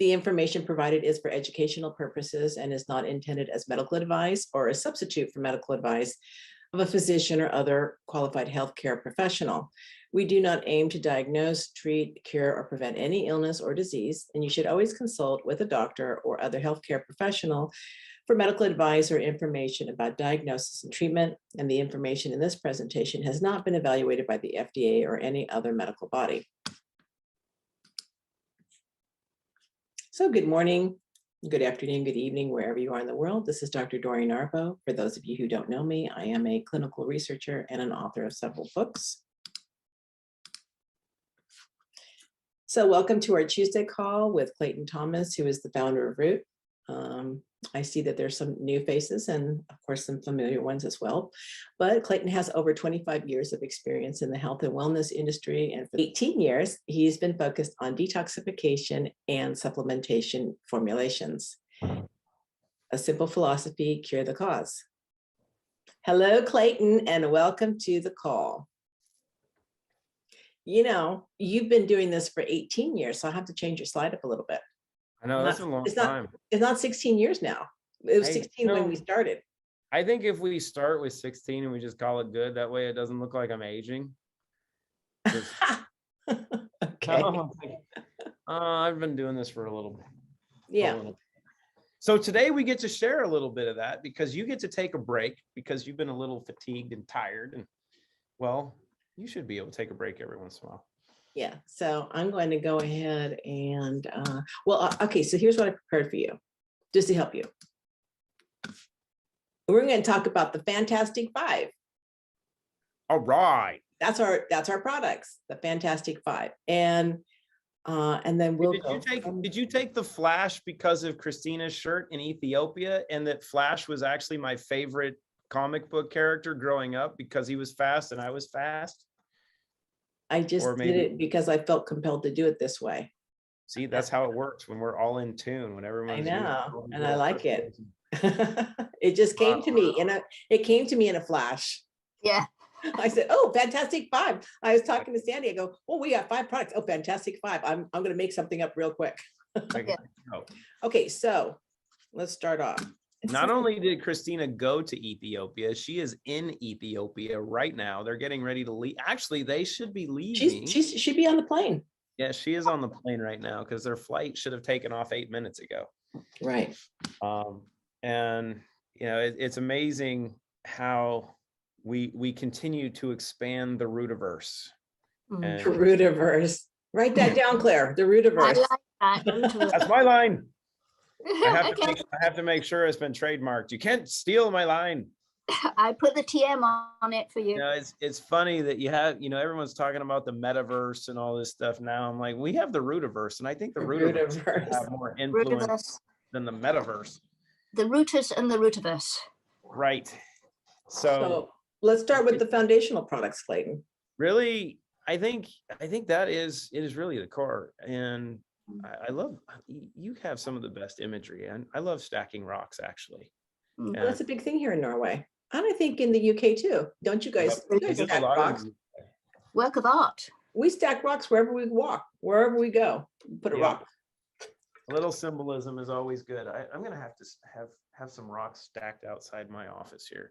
The information provided is for educational purposes and is not intended as medical advice or a substitute for medical advice of a physician or other qualified healthcare professional. We do not aim to diagnose, treat, cure, or prevent any illness or disease, and you should always consult with a doctor or other healthcare professional for medical advice or information about diagnosis and treatment, and the information in this presentation has not been evaluated by the FDA or any other medical body. So good morning, good afternoon, good evening, wherever you are in the world. This is Dr. Doreen Arbo. For those of you who don't know me, I am a clinical researcher and an author of several books. So welcome to our Tuesday call with Clayton Thomas, who is the founder of Root. I see that there's some new faces and of course some familiar ones as well, but Clayton has over 25 years of experience in the health and wellness industry, and for 18 years he's been focused on detoxification and supplementation formulations. A simple philosophy, cure the cause. Hello Clayton, and welcome to the call. You know, you've been doing this for 18 years, so I have to change your slide up a little bit. I know, that's a long time. It's not 16 years now. It was 16 when we started. I think if we start with 16 and we just call it good, that way it doesn't look like I'm aging. Okay. I've been doing this for a little bit. Yeah. So today we get to share a little bit of that because you get to take a break because you've been a little fatigued and tired, and well, you should be able to take a break every once in a while. Yeah, so I'm going to go ahead and, okay, so here's what I prepared for you, just to help you. We're going to talk about the Fantastic Five. All right. That's our products, the Fantastic Five. And then we'll Did you take the Flash because of Christina's shirt in Ethiopia, and that Flash was actually my favorite comic book character growing up because he was fast and I was fast? I just did it because I felt compelled to do it this way. See, that's how it works when we're all in tune, when everyone's. I know, and I like it. It just came to me in a flash. Yeah. I said, oh, Fantastic Five. I was talking to Sandy. I go, oh, we have 5 products. Oh, Fantastic Five. I'm going to make something up real quick. Okay, so let's start off. Not only did Christina go to Ethiopia, she is in Ethiopia right now. They're getting ready to leave. Actually, they should be leaving. She should be on the plane. Yeah, she is on the plane right now because their flight should have taken off 8 minutes ago. Right. And you know, it's amazing how we continue to expand the Rootiverse. The Rootiverse. Write that down, Claire. The Rootiverse. I like that. That's my line. I have to make sure it's been trademarked. You can't steal my line. I put the TM on it for you. You know, it's funny that you have, you know, everyone's talking about the metaverse and all this stuff now. I'm like, we have the Rootiverse, and I think the Rootiverse have more influence than the metaverse. The Rooters and the Rootiverse. Right. So let's start with the foundational products, Clayton. Really, I think that it is really the core. And I love, you have some of the best imagery, and I love stacking rocks, actually. Well, that's a big thing here in Norway. And I think in the UK too. Don't you guys, stack rocks? Work of art. We stack rocks wherever we walk, wherever we go. Put a rock. A little symbolism is always good. I'm going to have some rocks stacked outside my office here.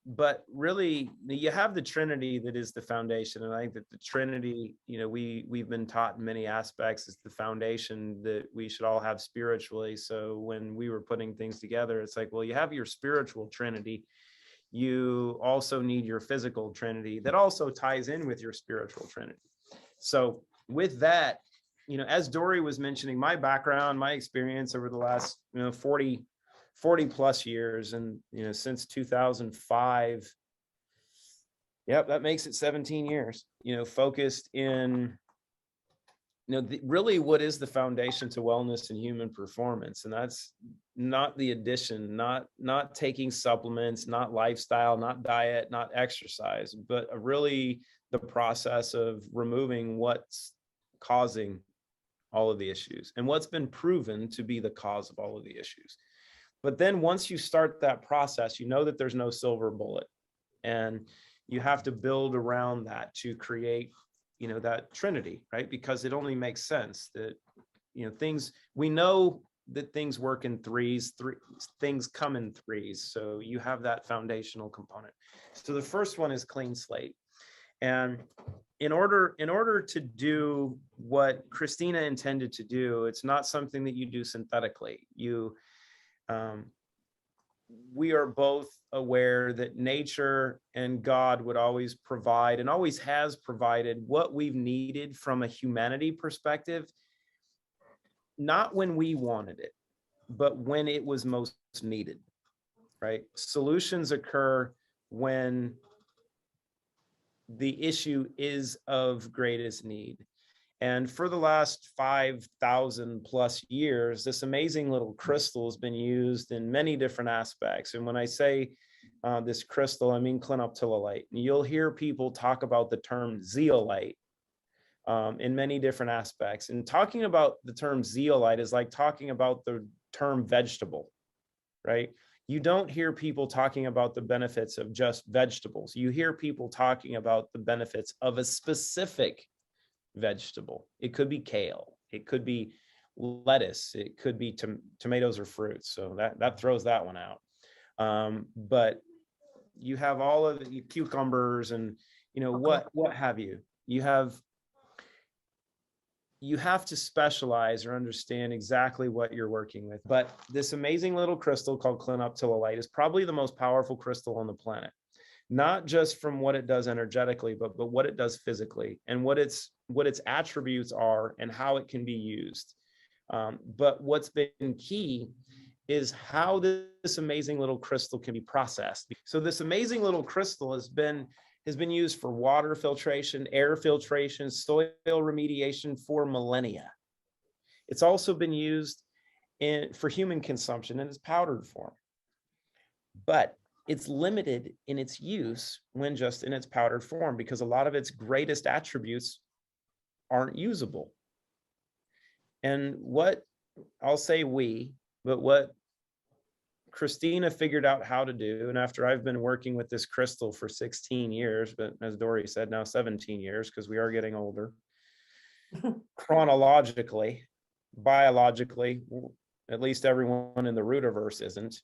But really, you have the Trinity that is the foundation, and I think that the Trinity, you know, we've been taught in many aspects is the foundation that we should all have spiritually. So when we were putting things together, it's like, well, you have your spiritual Trinity, you also need your physical Trinity that also ties in with your spiritual Trinity. So with that, you know, as Dory was mentioning, my background, my experience over the last, 40 plus years, and since 2005, yep, that makes it 17 years, focused in really what is the foundation to wellness and human performance. And that's not the addition, not taking supplements, not lifestyle, not diet, not exercise, but really the process of removing what's causing all of the issues and what's been proven to be the cause of all of the issues. But then once you start that process, you know that there's no silver bullet, and you have to build around that to create, that Trinity, right? Because it only makes sense that things, we know that things work in threes, things come in threes. So you have that foundational component. So the first one is clean slate. And in order to do what Christina intended to do, it's not something that you do synthetically. We are both aware that nature and God would always provide and always has provided what we've needed from a humanity perspective, not when we wanted it, but when it was most needed, right? Solutions occur when the issue is of greatest need. And for the last 5,000 plus years, this amazing little crystal has been used in many different aspects. And when I say this crystal, I mean clinoptilolite. And you'll hear people talk about the term zeolite in many different aspects. And talking about the term zeolite is like talking about the term vegetable, right? You don't hear people talking about the benefits of just vegetables. You hear people talking about the benefits of a specific vegetable. It could be kale, it could be lettuce, it could be tomatoes or fruits. So that throws that one out. But you have all of the cucumbers and what have you. You have to specialize or understand exactly what you're working with. But this amazing little crystal called clinoptilolite is probably the most powerful crystal on the planet. Not just from what it does energetically, but what it does physically and what its attributes are and how it can be used. But what's been key is how this amazing little crystal can be processed. So this amazing little crystal has been used for water filtration, air filtration, soil remediation for millennia. It's also been used for human consumption in its powdered form. But it's limited in its use when just in its powdered form, because a lot of its greatest attributes aren't usable. And what Christina figured out how to do, and after I've been working with this crystal for 16 years, but as Dory said, now 17 years, because we are getting older, chronologically, biologically, at least everyone in the Rootverse isn't.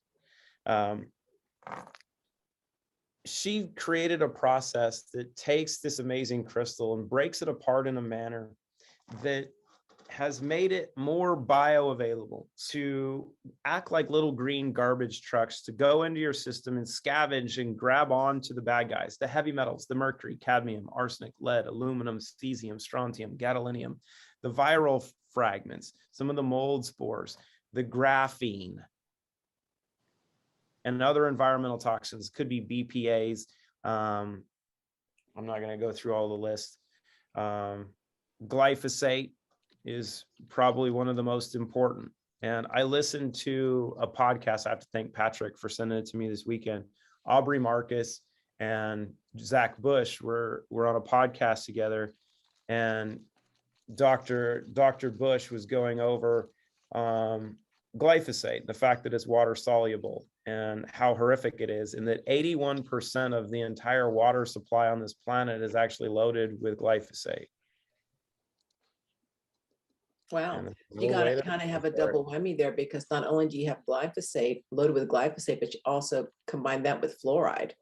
She created a process that takes this amazing crystal and breaks it apart in a manner that has made it more bioavailable, to act like little green garbage trucks, to go into your system and scavenge and grab on to the bad guys, the heavy metals, the mercury, cadmium, arsenic, lead, aluminum, cesium, strontium, gadolinium, the viral fragments, some of the mold spores, the graphene, and other environmental toxins. Could be BPAs. I'm not going to go through all the list. Glyphosate is probably one of the most important. And I listened to a podcast. I have to thank Patrick for sending it to me this weekend. Aubrey Marcus and Zach Bush were on a podcast together, and Dr. Bush was going over glyphosate, the fact that it's water soluble and how horrific it is, and that 81% of the entire water supply on this planet is actually loaded with glyphosate. Wow. You got to kind of have a double whammy there, because not only do you have glyphosate loaded with glyphosate, but you also combine that with fluoride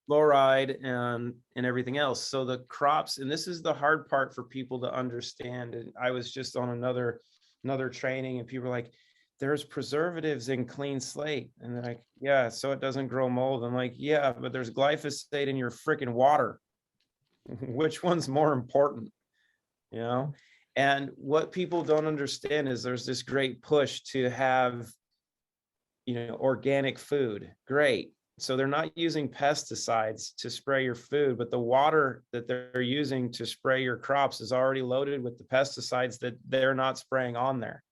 and everything else. So the crops, and this is the hard part for people to understand. And I was just on another training, and people are like, there's preservatives in clean slate. And they're like, yeah, so it doesn't grow mold. I'm like, yeah, but there's glyphosate in your freaking water. Which one's more important? And what people don't understand is there's this great push to have, organic food. Great. So they're not using pesticides to spray your food, but the water that they're using to spray your crops is already loaded with the pesticides that they're not spraying on there.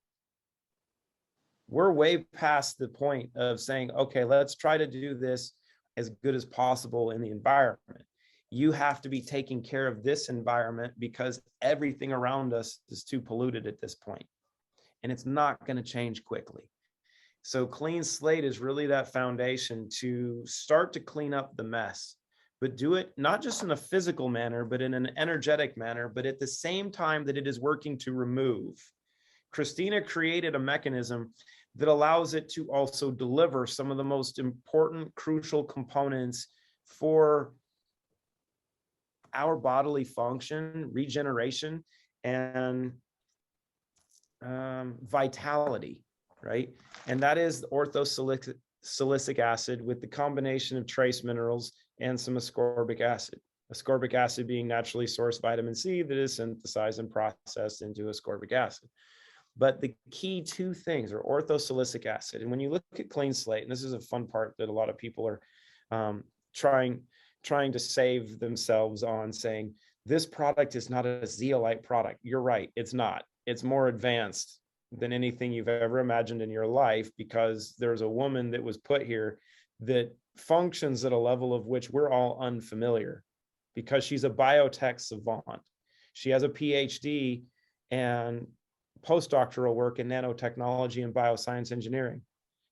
We're way past the point of saying, okay, let's try to do this as good as possible in the environment. You have to be taking care of this environment, because everything around us is too polluted at this point, and it's not going to change quickly. So clean slate is really that foundation to start to clean up the mess, but do it not just in a physical manner, but in an energetic manner, but at the same time that it is working to remove. Christina created a mechanism that allows it to also deliver some of the most important, crucial components for our bodily function, regeneration, and vitality, right? And that is orthosilicic acid with the combination of trace minerals and some ascorbic acid. Ascorbic acid being naturally sourced vitamin C that is synthesized and processed into ascorbic acid. But the key two things are orthosilicic acid. And when you look at Clean Slate, and this is a fun part that a lot of people are trying to save themselves on, saying this product is not a zeolite product. You're right, it's not. It's more advanced than anything you've ever imagined in your life, because there's a woman that was put here that functions at a level of which we're all unfamiliar, because she's a biotech savant. She has a PhD and postdoctoral work in nanotechnology and bioscience engineering.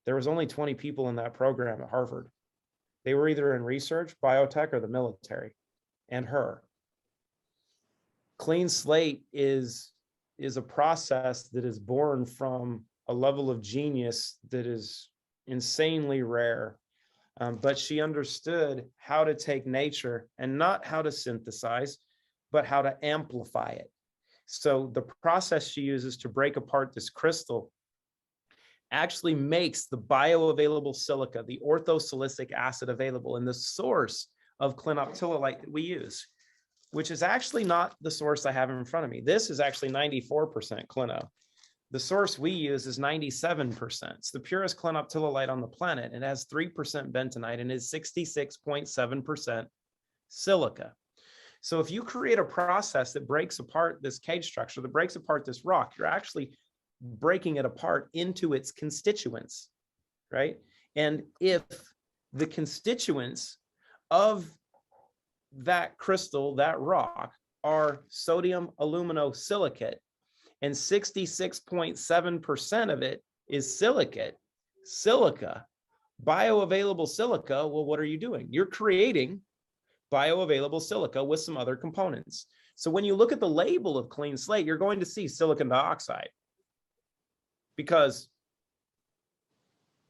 There was only 20 people in that program at Harvard. They were either in research, biotech, or the military, and her. Clean Slate is a process that is born from a level of genius that is insanely rare. But she understood how to take nature and not how to synthesize, but how to amplify it. So the process she uses to break apart this crystal actually makes the bioavailable silica, the orthosilicic acid, available in the source of clinoptilolite that we use, which is actually not the source I have in front of me. This is actually 94% clino. The source we use is 97%. It's the purest clinoptilolite on the planet. It has 3% bentonite and is 66.7% silica. So if you create a process that breaks apart this cage structure, that breaks apart this rock, you're actually breaking it apart into its constituents, right? And if the constituents of that crystal, that rock, are sodium aluminosilicate, and 66.7% of it is silica, bioavailable silica, well, what are you doing? You're creating bioavailable silica with some other components. So when you look at the label of Clean Slate, you're going to see silicon dioxide, because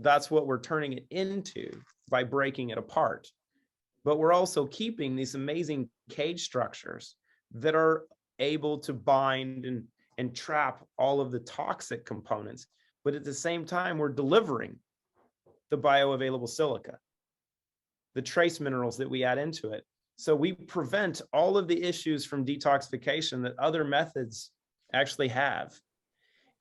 that's what we're turning it into by breaking it apart. But we're also keeping these amazing cage structures that are able to bind and trap all of the toxic components. But at the same time, we're delivering the bioavailable silica, the trace minerals that we add into it. So we prevent all of the issues from detoxification that other methods actually have.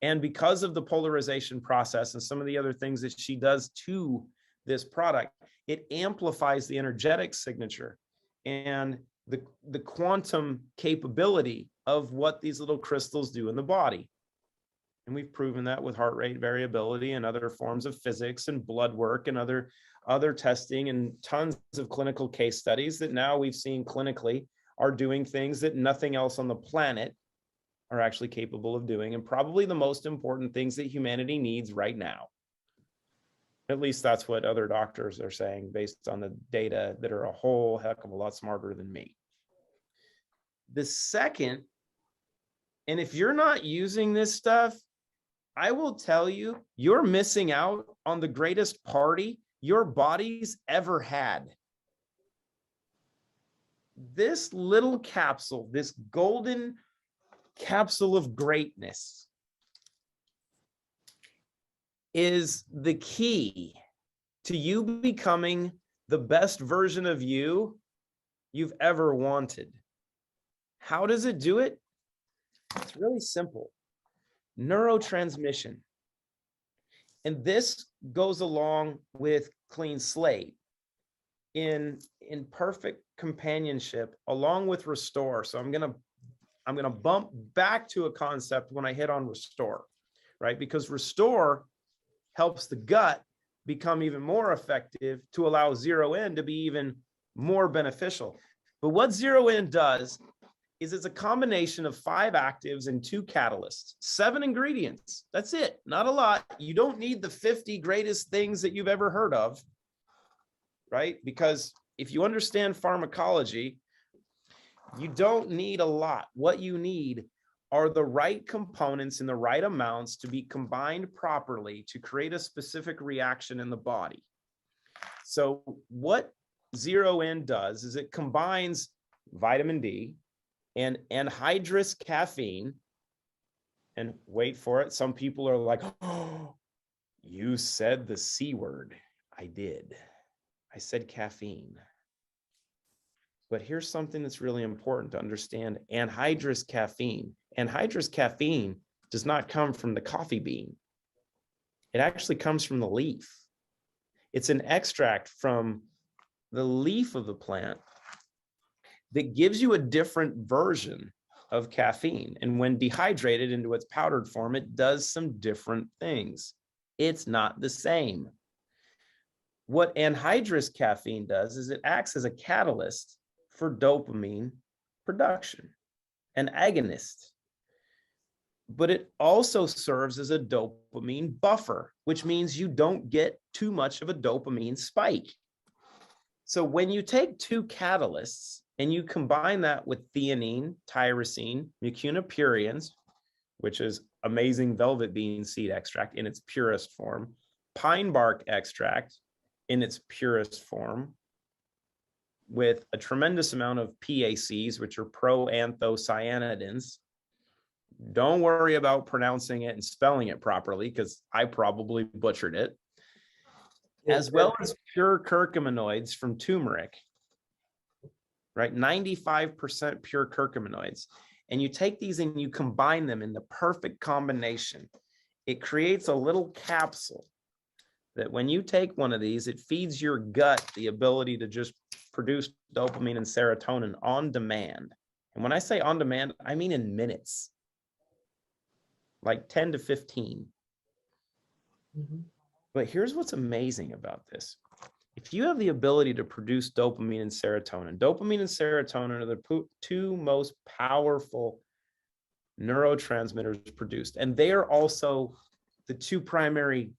And because of the polarization process and some of the other things that she does to this product, it amplifies the energetic signature and the quantum capability of what these little crystals do in the body. And we've proven that with heart rate variability and other forms of physics and blood work and other testing and tons of clinical case studies that now we've seen clinically are doing things that nothing else on the planet are actually capable of doing, and probably the most important things that humanity needs right now. At least that's what other doctors are saying based on the data that are a whole heck of a lot smarter than me. The second, and if you're not using this stuff, I will tell you, you're missing out on the greatest party your body's ever had. This little capsule, this golden capsule of greatness, is the key to you becoming the best version of you you've ever wanted. How does it do it? It's really simple. Neurotransmission. And this goes along with Clean Slate in perfect companionship along with Restore. So I'm gonna bump back to a concept when I hit on Restore, right? Because Restore helps the gut become even more effective to allow Zero In to be even more beneficial. But what Zero In does is it's a combination of 5 actives and 2 catalysts, 7 ingredients. That's it, not a lot. You don't need the 50 greatest things that you've ever heard of, right? Because if you understand pharmacology, you don't need a lot. What you need are the right components in the right amounts to be combined properly to create a specific reaction in the body. So what Zero In does is it combines vitamin D and anhydrous caffeine. And wait for it. Some people are like, oh, you said the C word. I did. I said caffeine. But here's something that's really important to understand. Anhydrous caffeine. Anhydrous caffeine does not come from the coffee bean. It actually comes from the leaf. It's an extract from the leaf of the plant that gives you a different version of caffeine. And when dehydrated into its powdered form, it does some different things. It's not the same. What anhydrous caffeine does is it acts as a catalyst for dopamine production, an agonist. But it also serves as a dopamine buffer, which means you don't get too much of a dopamine spike. So when you take two catalysts and you combine that with theanine, tyrosine, mucuna pruriens, which is amazing velvet bean seed extract in its purest form, pine bark extract in its purest form, with a tremendous amount of PACs, which are proanthocyanidins. Don't worry about pronouncing it and spelling it properly, because I probably butchered it. As well as pure curcuminoids from turmeric, right? 95% pure curcuminoids. And you take these and you combine them in the perfect combination. It creates a little capsule that when you take one of these, it feeds your gut the ability to just produce dopamine and serotonin on demand. And when I say on demand, I mean in minutes, like 10 to 15. Mm-hmm. But here's what's amazing about this. If you have the ability to produce dopamine and serotonin are the two most powerful neurotransmitters produced. And they are also the two primary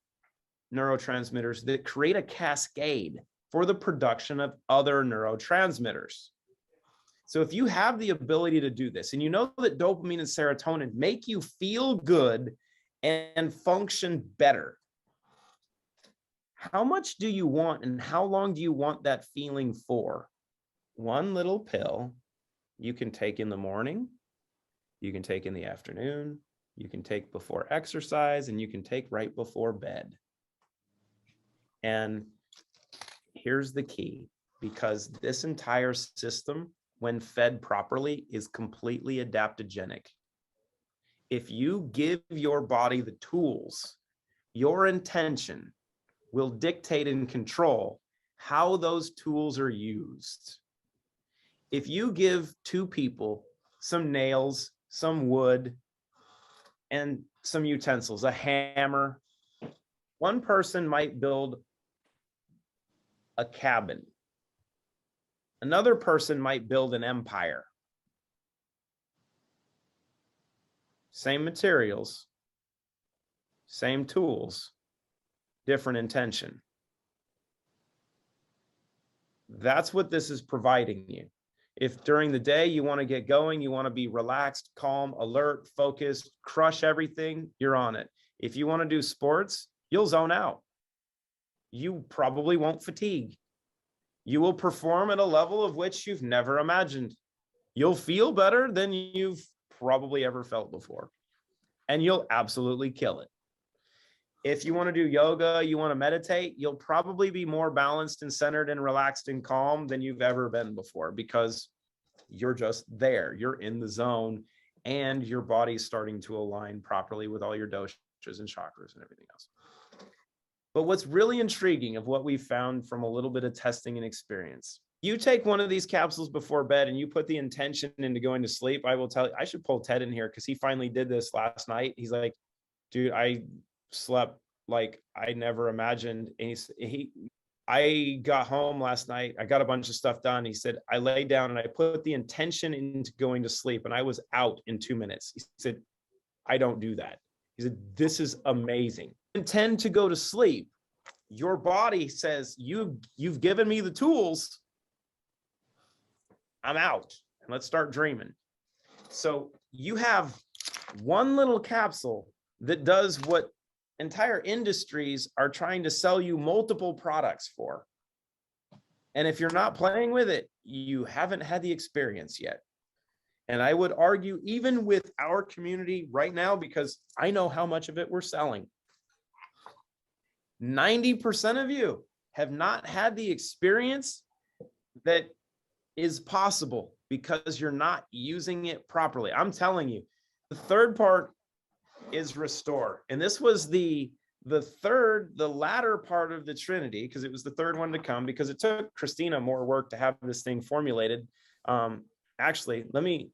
neurotransmitters that create a cascade for the production of other neurotransmitters. So if you have the ability to do this, and you know that dopamine and serotonin make you feel good and function better, how much do you want and how long do you want that feeling for? One little pill you can take in the morning, you can take in the afternoon, you can take before exercise, and you can take right before bed. And here's the key, because this entire system, when fed properly, is completely adaptogenic. If you give your body the tools, your intention will dictate and control how those tools are used. If you give two people some nails, some wood, and some utensils, a hammer, one person might build a cabin. Another person might build an empire. Same materials, same tools, different intention. That's what this is providing you. If during the day you want to get going, you want to be relaxed, calm, alert, focused, crush everything, you're on it. If you want to do sports, you'll zone out. You probably won't fatigue. You will perform at a level of which you've never imagined. You'll feel better than you've probably ever felt before. And you'll absolutely kill it. If you want to do yoga, you want to meditate, you'll probably be more balanced and centered and relaxed and calm than you've ever been before, because you're just there. You're in the zone and your body's starting to align properly with all your doshas and chakras and everything else. But what's really intriguing of what we found from a little bit of testing and experience, you take one of these capsules before bed and you put the intention into going to sleep. I will tell you, I should pull Ted in here because he finally did this last night. He's like, dude, I slept like I never imagined. And I got home last night. I got a bunch of stuff done. He said, I laid down and I put the intention into going to sleep and I was out in 2 minutes. He said, I don't do that. He said, this is amazing. Intend to go to sleep. Your body says, you've given me the tools. I'm out. And let's start dreaming. So you have one little capsule that does what entire industries are trying to sell you multiple products for. And if you're not playing with it, you haven't had the experience yet. And I would argue, even with our community right now, because I know how much of it we're selling, 90% of you have not had the experience that is possible because you're not using it properly. I'm telling you, the third part is restore. And this was the latter part of the Trinity, because it was the third one to come, because it took Christina more work to have this thing formulated. Actually, let me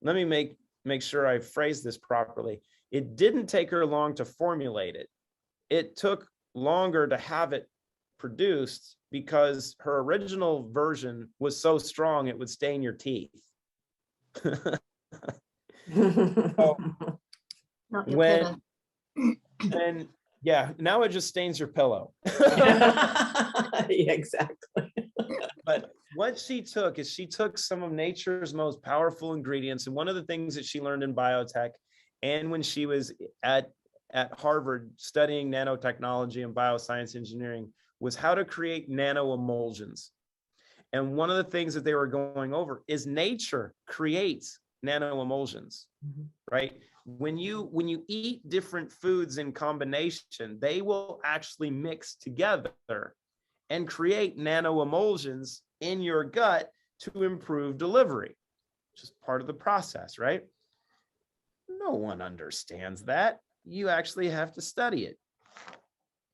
make sure I phrase this properly. It didn't take her long to formulate it. It took longer to have it produced because her original version was so strong it would stain your teeth. So Not your when pillow. and yeah, now it just stains your pillow. Yeah, exactly. But what she took is she took some of nature's most powerful ingredients. And one of the things that she learned in biotech and when she was at Harvard studying nanotechnology and bioscience engineering was how to create nano emulsions. And one of the things that they were going over is nature creates nano emulsions, right? When you eat different foods in combination, they will actually mix together and create nano emulsions in your gut to improve delivery, which is part of the process, right? No one understands that. You actually have to study it.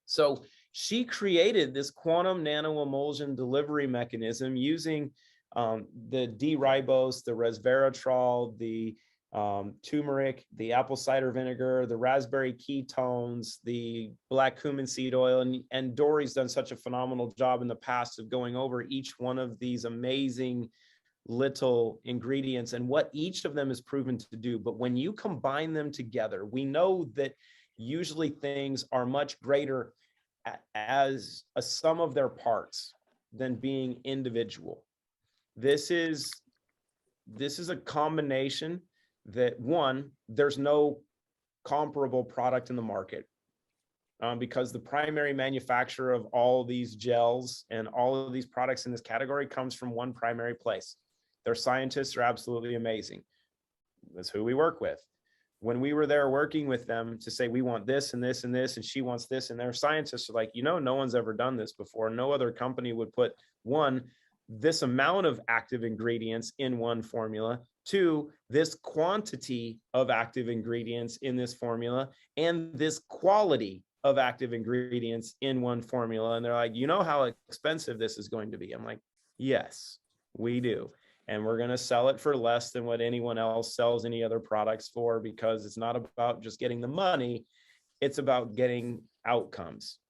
So she created this quantum nano emulsion delivery mechanism using the D-ribose, the resveratrol, the turmeric, the apple cider vinegar, the raspberry ketones, the black cumin seed oil. And Dory's done such a phenomenal job in the past of going over each one of these amazing little ingredients and what each of them is proven to do. But when you combine them together, we know that usually things are much greater as a sum of their parts than being individual. This is a combination that, one, there's no comparable product in the market because the primary manufacturer of all these gels and all of these products in this category comes from one primary place. Their scientists are absolutely amazing. That's who we work with. When we were there working with them to say, we want this and this and this, and she wants this, and their scientists are like, no one's ever done this before. No other company would put, one, this amount of active ingredients in one formula, two, this quantity of active ingredients in this formula, and this quality of active ingredients in one formula. And they're like, you know how expensive this is going to be? I'm like, yes, we do. And we're going to sell it for less than what anyone else sells any other products for, because it's not about just getting the money. It's about getting outcomes.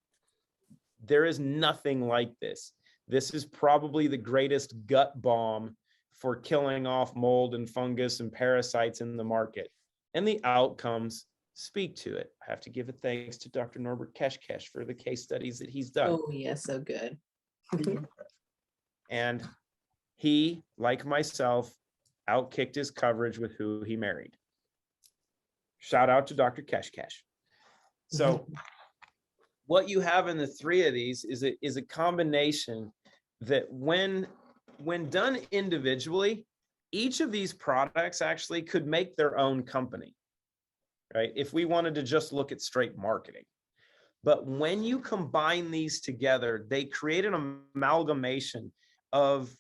There is nothing like this. This is probably the greatest gut bomb for killing off mold and fungus and parasites in the market. And the outcomes speak to it. I have to give a thanks to Dr. Norbert Keshkesh for the case studies that he's done. Oh, yeah, so good. And he, like myself, outkicked his coverage with who he married. Shout out to Dr. Keshkesh. So what you have in the three of these is a combination that when done individually, each of these products actually could make their own company, right? If we wanted to just look at straight marketing. But when you combine these together, they create an amalgamation of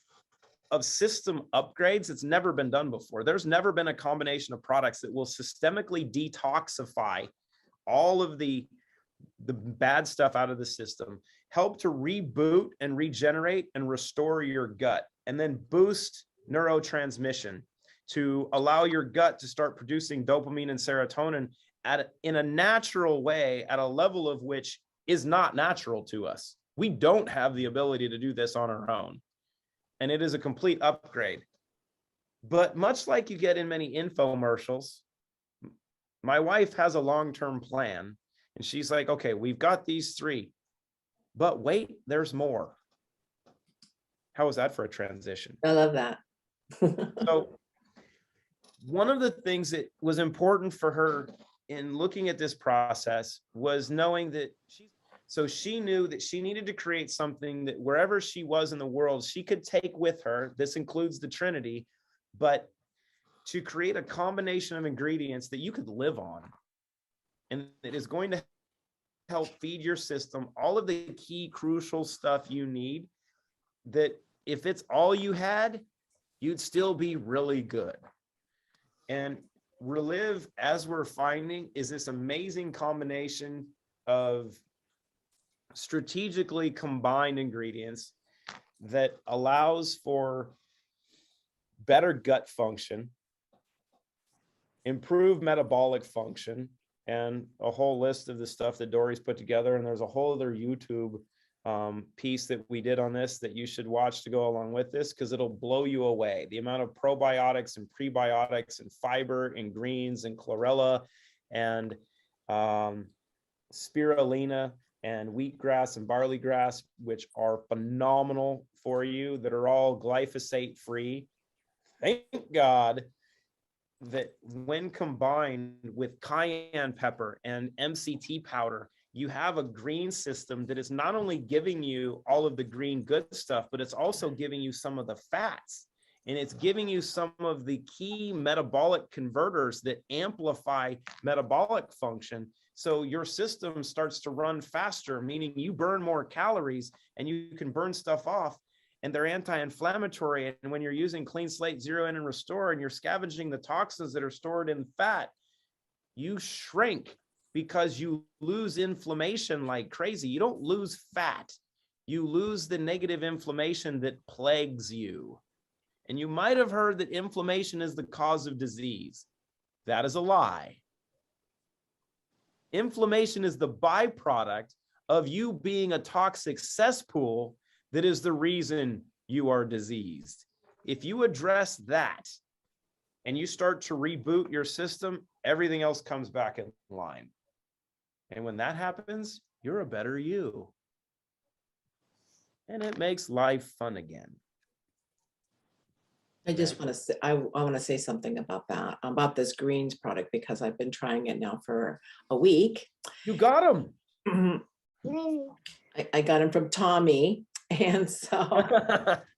system upgrades that's never been done before. There's never been a combination of products that will systemically detoxify all of the bad stuff out of the system, help to reboot and regenerate and restore your gut, and then boost neurotransmission to allow your gut to start producing dopamine and serotonin in a natural way, at a level of which is not natural to us. We don't have the ability to do this on our own. And it is a complete upgrade. But much like you get in many infomercials, my wife has a long-term plan. And she's like, okay, we've got these three, but wait, there's more. How was that for a transition? I love that. So one of the things that was important for her in looking at this process was knowing that she knew that she needed to create something that wherever she was in the world, she could take with her. This includes the Trinity, but to create a combination of ingredients that you could live on, and it is going to help feed your system all of the key crucial stuff you need, that if it's all you had, you'd still be really good. And Relive, as we're finding, is this amazing combination of strategically combined ingredients that allows for better gut function, improved metabolic function, and a whole list of the stuff that Dory's put together. And there's a whole other YouTube piece that we did on this that you should watch to go along with this, because it'll blow you away. The amount of probiotics and prebiotics and fiber and greens and chlorella and spirulina and wheatgrass and barley grass, which are phenomenal for you, that are all glyphosate free. Thank God that when combined with cayenne pepper and MCT powder, you have a green system that is not only giving you all of the green good stuff, but it's also giving you some of the fats, and it's giving you some of the key metabolic converters that amplify metabolic function. So your system starts to run faster, meaning you burn more calories and you can burn stuff off, and they're anti-inflammatory. And when you're using Clean Slate, Zero In, and Restore, and you're scavenging the toxins that are stored in fat, you shrink because you lose inflammation like crazy. You don't lose fat. You lose the negative inflammation that plagues you. And you might have heard that inflammation is the cause of disease. That is a lie. Inflammation is the byproduct of you being a toxic cesspool that is the reason you are diseased. If you address that and you start to reboot your system, everything else comes back in line. And when that happens, you're a better you. And it makes life fun again. I just want to say, I want to say something about that, about this greens product, because I've been trying it now for a week. You got them. I got them from Tommy. And so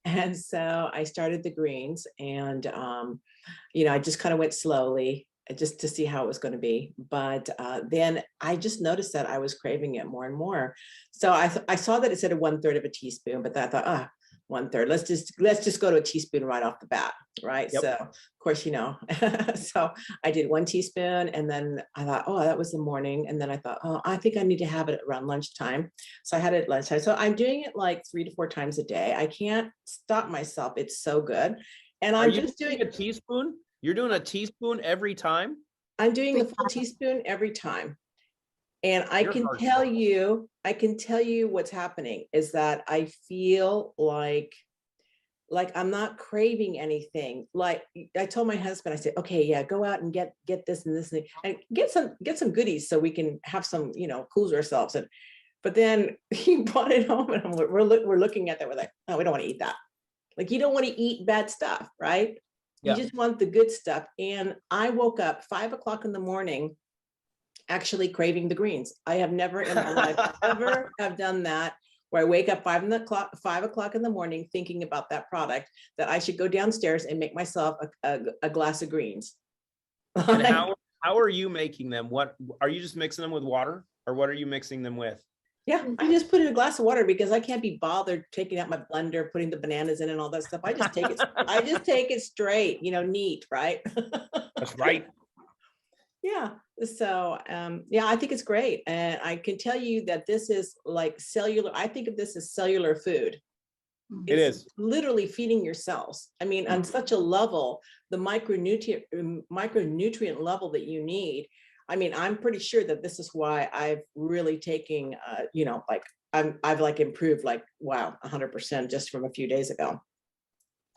I started the greens, and, I just kind of went slowly just to see how it was going to be. But then I just noticed that I was craving it more and more. So I saw that it said 1/3 of a teaspoon, but I thought, 1/3, let's just go to a teaspoon right off the bat, right? Yep. So of course, so I did 1 teaspoon, and then I thought, oh, that was the morning. And then I thought, oh, I think I need to have it around lunchtime. So I had it at lunchtime. So I'm doing it like 3 to 4 times a day. I can't stop myself. It's so good. And I'm just doing a teaspoon. You're doing a teaspoon every time? I'm doing the full teaspoon every time. And I can tell you what's happening is that I feel like I'm not craving anything. Like I told my husband, I said, okay, yeah, go out and get this and this and get some goodies so we can have some, cool ourselves. But then he brought it home, and we're looking at that. We're like, oh, we don't want to eat that. Like, you don't want to eat bad stuff, right? You just want the good stuff. And I woke up 5 o'clock in the morning actually craving the greens. I have never in my life ever have done that, where I wake up 5 o'clock in the morning thinking about that product, that I should go downstairs and make myself a glass of greens. And how are you making them? What are you just mixing them with water, or what are you mixing them with? Yeah, I just put in a glass of water because I can't be bothered taking out my blender, putting the bananas in and all that stuff. I just take it straight, neat, right? That's right. Yeah. So, I think it's great. And I can tell you that this is like cellular. I think of this as cellular food. It is literally feeding your cells. I mean, on such a level, the micronutrient level that you need. I mean, I'm pretty sure that this is why I've really taken, I've improved 100% just from a few days ago.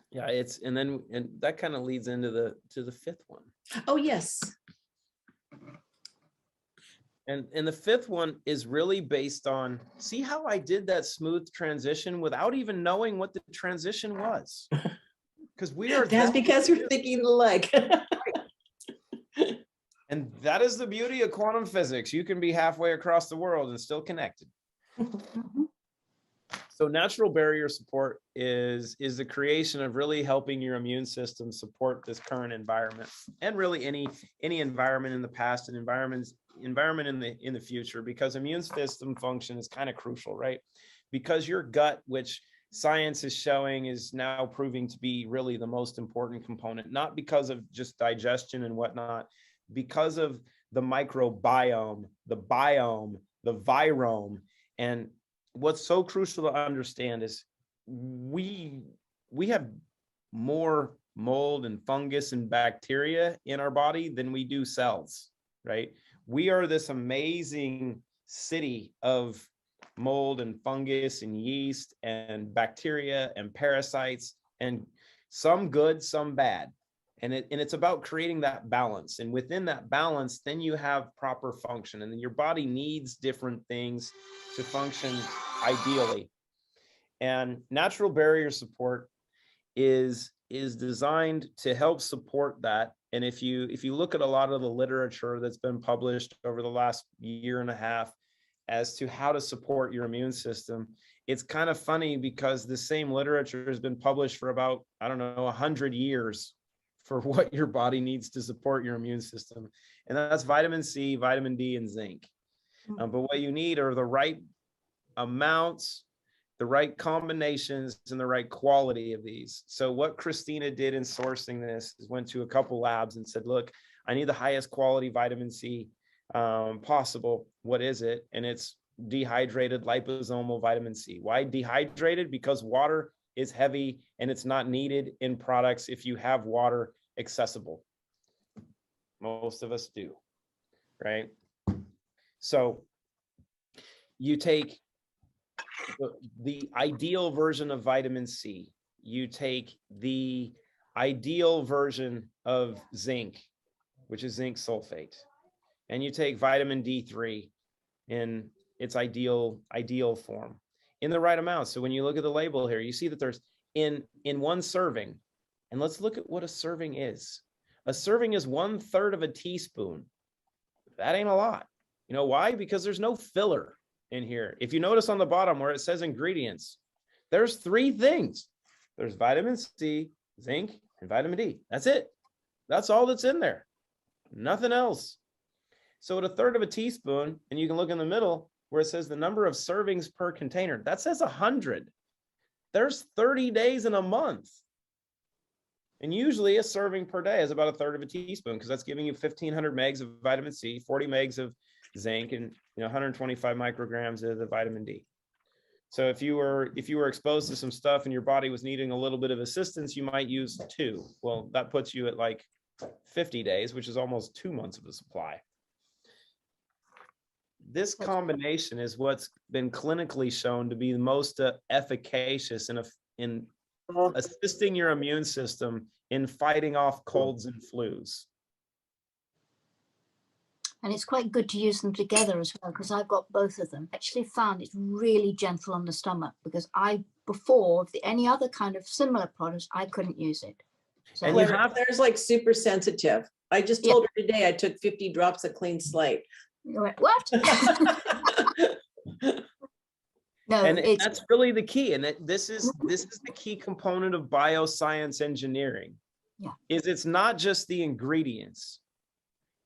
Yeah, and that kind of leads into the 5th one. Oh, yes. And the 5th one is really based on, see how I did that smooth transition without even knowing what the transition was? Because that's because we're thinking alike. And that is the beauty of quantum physics. You can be halfway across the world and still connected. Mhm. So natural barrier support is the creation of really helping your immune system support this current environment, and really any environment in the past and environment in the future, because immune system function is kind of crucial, right? Because your gut, which science is showing is now proving to be really the most important component, not because of just digestion and whatnot, because of the microbiome, the biome, the virome. And what's so crucial to understand is we have more mold and fungus and bacteria in our body than we do cells, right? We are this amazing city of mold and fungus and yeast and bacteria and parasites, and some good, some bad. And it's about creating that balance. And within that balance, then you have proper function. And then your body needs different things to function ideally. And natural barrier support is designed to help support that. And if you look at a lot of the literature that's been published over the last year and a half as to how to support your immune system, it's kind of funny because the same literature has been published for about, I don't know, 100 years for what your body needs to support your immune system. And that's vitamin C, vitamin D, and zinc. But what you need are the right amounts, the right combinations, and the right quality of these. So what Christina did in sourcing this is went to a couple labs and said, look, I need the highest quality vitamin C possible. What is it? And it's dehydrated liposomal vitamin C. Why dehydrated? Because water is heavy and it's not needed in products if you have water accessible. Most of us do, right? So you take the ideal version of vitamin C, you take the ideal version of zinc, which is zinc sulfate, and you take vitamin D3 in its ideal form in the right amount. So when you look at the label here, you see that there's in one serving, and let's look at what a serving is. A serving is 1/3 of a teaspoon. That ain't a lot. You know why? Because there's no filler in here. If you notice on the bottom where it says ingredients, there's 3 things. There's vitamin C, zinc, and vitamin D. That's it. That's all that's in there. Nothing else. So at 1/3 of a teaspoon, and you can look in the middle where it says the number of servings per container, that says 100. There's 30 days in a month. And usually a serving per day is about 1/3 of a teaspoon, because that's giving you 1,500 megs of vitamin C, 40 megs of zinc, and 125 micrograms of the vitamin D. So if you were exposed to some stuff and your body was needing a little bit of assistance, you might use 2. Well, that puts you at like 50 days, which is almost 2 months of a supply. This combination is what's been clinically shown to be the most efficacious in assisting your immune system in fighting off colds and flus. And it's quite good to use them together as well, because I've got both of them. Actually found it's really gentle on the stomach, because before any other kind of similar products, I couldn't use it. So And Claire's like super sensitive. I just told her today I took 50 drops of clean slate. you went, what? No, And that's really the key. And this is the key component of bioscience engineering. Yeah. It's not just the ingredients.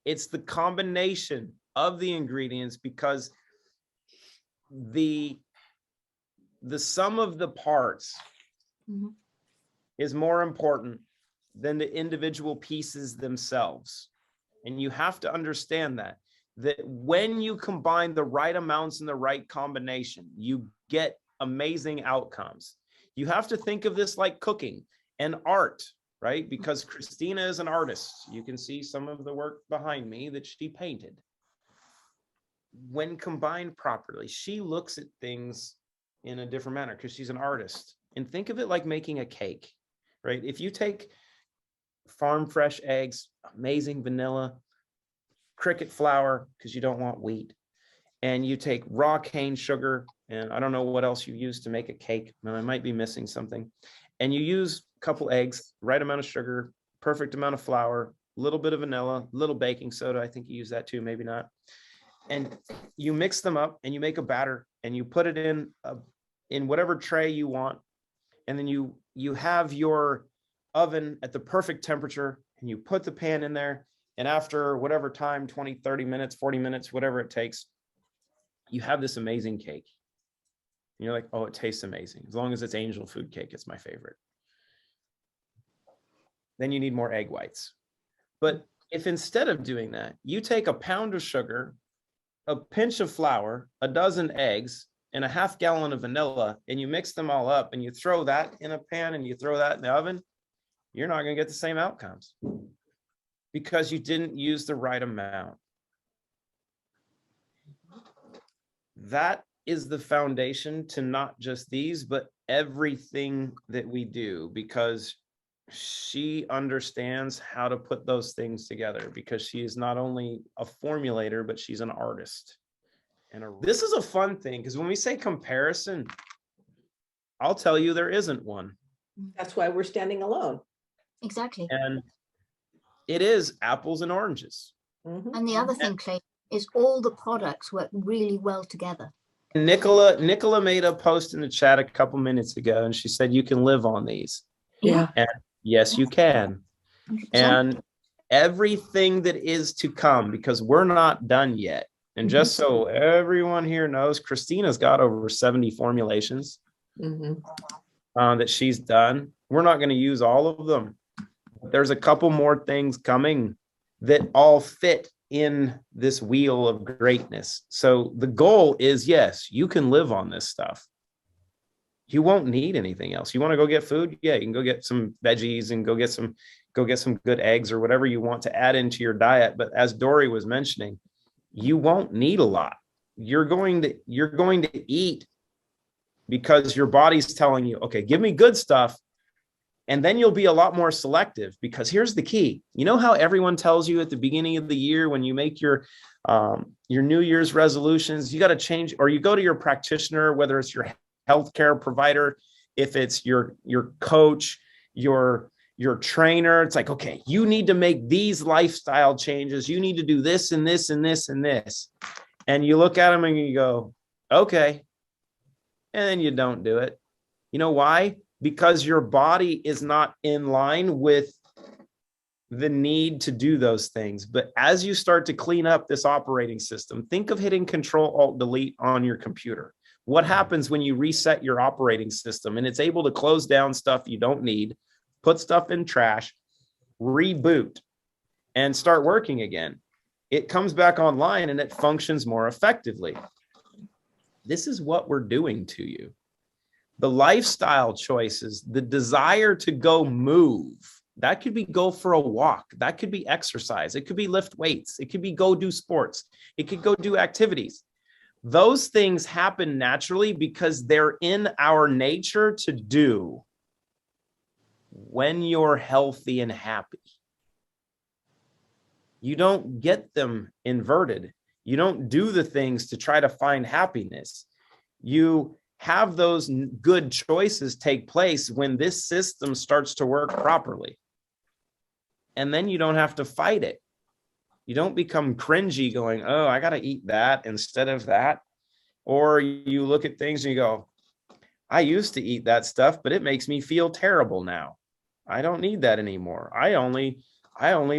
It's the combination of the ingredients, because the sum of the parts is more important than the individual pieces themselves. And you have to understand that when you combine the right amounts in the right combination, you get amazing outcomes. You have to think of this like cooking and art, right? Because Christina is an artist. You can see some of the work behind me that she painted. When combined properly, she looks at things in a different manner because she's an artist. And think of it like making a cake, right? If you take farm fresh eggs, amazing vanilla, cricket flour, because you don't want wheat, and you take raw cane sugar, and I don't know what else you use to make a cake, I might be missing something, and you use a couple eggs, right amount of sugar, perfect amount of flour, a little bit of vanilla, a little baking soda. I think you use that too, maybe not. And you mix them up and you make a batter and you put it in whatever tray you want. And then you have your oven at the perfect temperature and you put the pan in there. And after whatever time, 20, 30 minutes, 40 minutes, whatever it takes, you have this amazing cake. And you're like, oh, it tastes amazing. As long as it's angel food cake, it's my favorite. Then you need more egg whites. But if instead of doing that, you take a pound of sugar, a pinch of flour, a dozen eggs, and a half gallon of vanilla, and you mix them all up and you throw that in a pan and you throw that in the oven, you're not going to get the same outcomes because you didn't use the right amount. That is the foundation to not just these, but everything that we do, because she understands how to put those things together, because she is not only a formulator, but she's an artist. And this is a fun thing, because when we say comparison, I'll tell you there isn't one. That's why we're standing alone. Exactly. And it is apples and oranges. Mhm. And the other thing, Clay, is all the products work really well together. Nicola made a post in the chat a couple minutes ago, and she said you can live on these. Yeah. And yes, you can. 100%. And everything that is to come, because we're not done yet. And just so everyone here knows, Christina's got over 70 formulations that she's done. We're not going to use all of them. There's a couple more things coming that all fit in this wheel of greatness. So the goal is, yes, you can live on this stuff. You won't need anything else. You want to go get food? Yeah, you can go get some veggies and go get some good eggs or whatever you want to add into your diet. But as Dory was mentioning, you won't need a lot. You're going to eat because your body's telling you, okay, give me good stuff. And then you'll be a lot more selective, because here's the key. You know how everyone tells you at the beginning of the year when you make your New Year's resolutions, you got to change, or you go to your practitioner, whether it's your healthcare provider, if it's your coach, your trainer, it's like, okay, you need to make these lifestyle changes. You need to do this and this and this and this. And you look at them and you go, okay. And then you don't do it. You know why? Because your body is not in line with the need to do those things. But as you start to clean up this operating system, think of hitting Control-Alt-Delete on your computer. What happens when you reset your operating system and it's able to close down stuff you don't need, put stuff in trash, reboot, and start working again? It comes back online and it functions more effectively. This is what we're doing to you. The lifestyle choices, the desire to go move, that could be go for a walk. That could be exercise. It could be lift weights. It could be go do sports. It could go do activities. Those things happen naturally because they're in our nature to do when you're healthy and happy. You don't get them inverted. You don't do the things to try to find happiness. You have those good choices take place when this system starts to work properly. And then you don't have to fight it. You don't become cringy going, oh, I got to eat that instead of that. Or you look at things and you go, I used to eat that stuff, but it makes me feel terrible now. I don't need that anymore. I only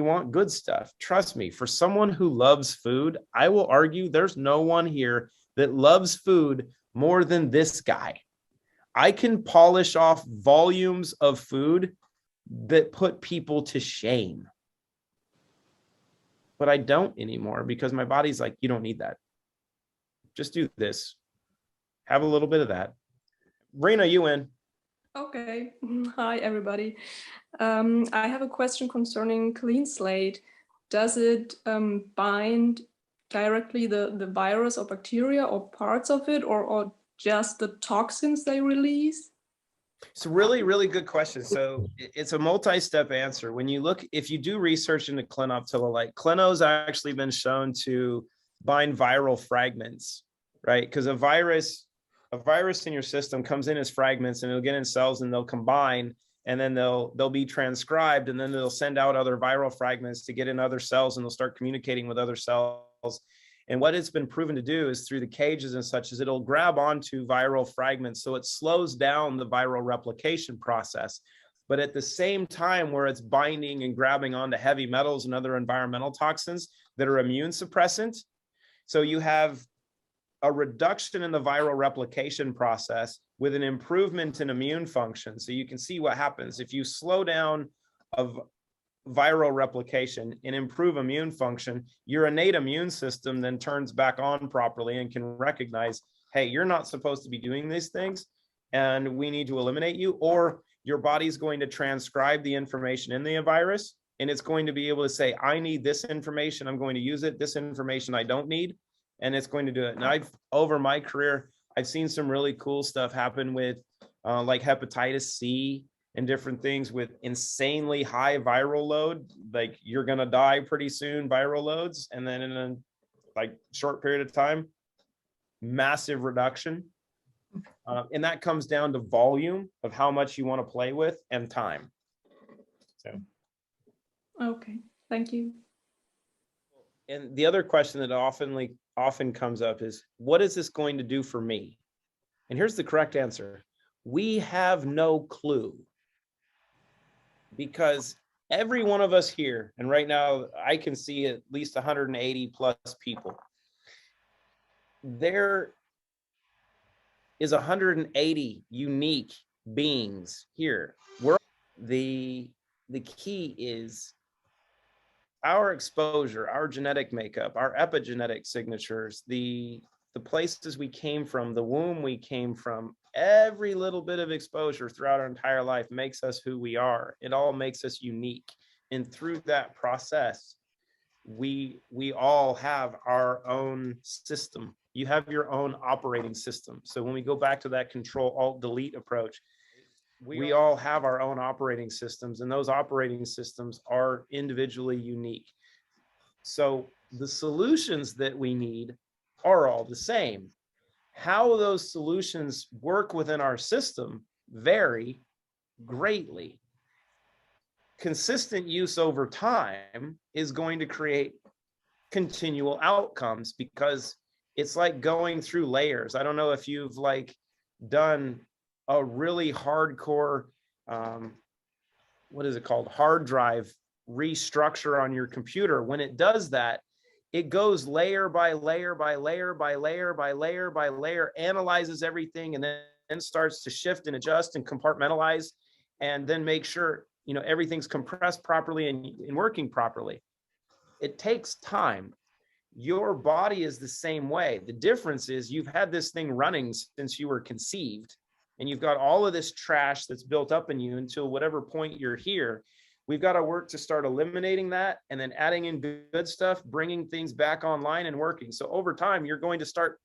want good stuff. Trust me, for someone who loves food, I will argue there's no one here that loves food more than this guy. I can polish off volumes of food that put people to shame. But I don't anymore because my body's like, you don't need that. Just do this. Have a little bit of that. Rena, you in. Okay. Hi, everybody. I have a question concerning Clean Slate. Does it bind directly the virus or bacteria or parts of it, or just the toxins they release? It's a really, really good question. So it's a multi-step answer. When you look, if you do research into clinoptilolite, Clino's actually been shown to bind viral fragments, right? Because a virus in your system comes in as fragments and it'll get in cells and they'll combine and then they'll be transcribed, and then they'll send out other viral fragments to get in other cells, and they'll start communicating with other cells. And what it's been proven to do is through the cages and such is it'll grab onto viral fragments. So it slows down the viral replication process. But at the same time, where it's binding and grabbing onto heavy metals and other environmental toxins that are immune suppressant. So you have a reduction in the viral replication process with an improvement in immune function. So you can see what happens if you slow down of viral replication and improve immune function. Your innate immune system then turns back on properly and can recognize, hey, you're not supposed to be doing these things, and we need to eliminate you. Or your body's going to transcribe the information in the virus, and it's going to be able to say, I need this information, I'm going to use it. This information I don't need, and it's going to do it. And I've, over my career, I've seen some really cool stuff happen with like hepatitis C and different things with insanely high viral load. Like you're going to die pretty soon, viral loads. And then in a like short period of time, massive reduction. And that comes down to volume of how much you want to play with and time. So. Okay, thank you. And the other question that often comes up is, what is this going to do for me? And here's the correct answer. We have no clue. Because every one of us here, and right now I can see at least 180 plus people, there is 180 unique beings here. The key is our exposure, our genetic makeup, our epigenetic signatures, the places we came from, the womb we came from, every little bit of exposure throughout our entire life makes us who we are. It all makes us unique. And through that process, we all have our own system. You have your own operating system. So when we go back to that Control-Alt-Delete approach, we all have our own operating systems, and those operating systems are individually unique. So the solutions that we need are all the same. How those solutions work within our system vary greatly. Consistent use over time is going to create continual outcomes, because it's like going through layers. I don't know if you've like done a really hardcore, what is it called? Hard drive restructure on your computer. When it does that, it goes layer by layer by layer by layer by layer by layer, analyzes everything, and then starts to shift and adjust and compartmentalize, and then make sure, you know, everything's compressed properly and working properly. It takes time. Your body is the same way. The difference is you've had this thing running since you were conceived, and you've got all of this trash that's built up in you until whatever point you're here. We've got to work to start eliminating that and then adding in good stuff, bringing things back online and working. So over time, you're going to start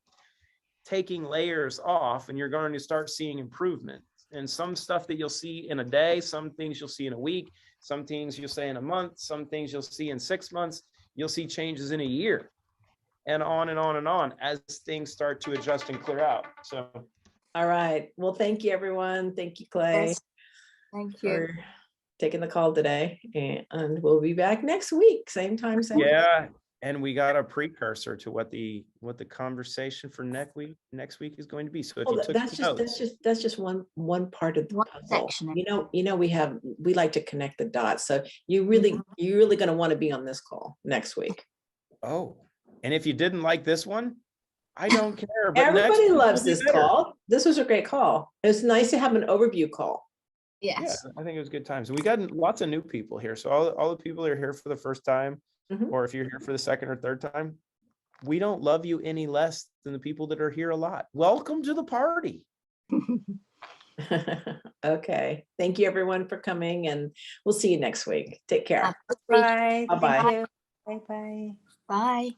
taking layers off, and you're going to start seeing improvement. And some stuff that you'll see in a day, some things you'll see in a week, some things you'll see in a month, some things you'll see in 6 months, you'll see changes in a year, and on and on and on as things start to adjust and clear out. So. All right. Well, thank you, everyone. Thank you, Clay. Yes. Thank you. For taking the call today, and we'll be back next week, same time, same place. Yeah, and we got a precursor to what the conversation for next week is going to be. So if Well, you took that's just one part of the One puzzle. section. We like to connect the dots. So you're really going to want to be on this call next week. Oh, and if you didn't like this one, I don't care. But Everybody loves this call. This was a great call. It was nice to have an overview call. Yes. Yeah, I think it was a good time. So we got lots of new people here. So all the people that are here for the first time, or if you're here for the second or third time, we don't love you any less than the people that are here a lot. Welcome to the party. Okay. Thank you, everyone, for coming, and we'll see you next week. Take care. Bye. Bye-bye. Thank you. Bye-bye. Bye.